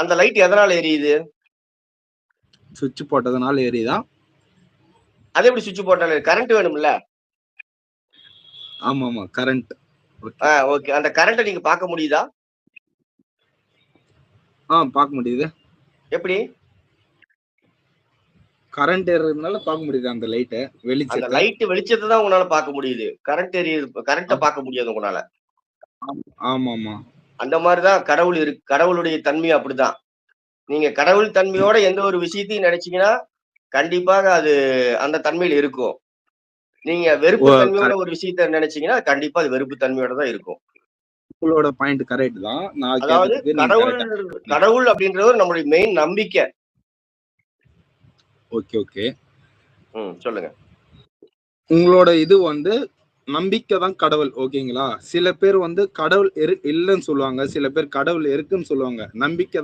அந்த லைட் எதனால எரியுது? சுவிட்ச் போட்டதுனால எரியுதா? அது எப்படி சுவிட்ச் போட்டாலும் கரண்ட் வேணும்ல? ஆமா கரண்ட். ஓகே. அந்த கரண்ட்ட நீங்க பார்க்க முடியுதா? பார்க்க முடியுது. எப்படி? கரண்ட் ஏறதுனால பார்க்க முடியுது அந்த லைட்ட அந்த வெளிச்சத்தை. லைட் வெளிச்சத்த தான் உங்களால பார்க்க முடியுது. கரண்ட்ட பார்க்க முடியாது உங்களால. ஆமாமா. அந்த மாரி தான் கடவுளுடைய தன்மை அப்படிதான். நீங்க கடவுள் தன்மையோட எந்த ஒரு விஷயத்தையும் நினைச்சீங்கன்னா, கண்டிப்பாக அது அந்த தன்மையில இருக்கும். நீங்க வெறுப்பு தன்மையோட ஒரு விஷயத்த நினைச்சீங்கன்னா, கண்டிப்பா அது வெறுப்பு தன்மையோட தான் இருக்கும். உங்களோட பாயிண்ட் கரெக்ட் தான். நான் அதாவது கேட்டதுக்கு நீங்க கரெக்ட்டா. கடவுள் அப்படின்றவர் நம்மளுடைய மெயின் நம்பிக்கை. ஓகே. சொல்லுங்க. உங்களோட இது வந்து நம்பிக்கை தான் கடவுள், ஓகேங்களா? சில பேர் வந்து கடவுள் இல்லைன்னு சொல்லுவாங்க, சில பேர் கடவுள் இருக்குன்னு சொல்லுவாங்க. நம்பிக்கை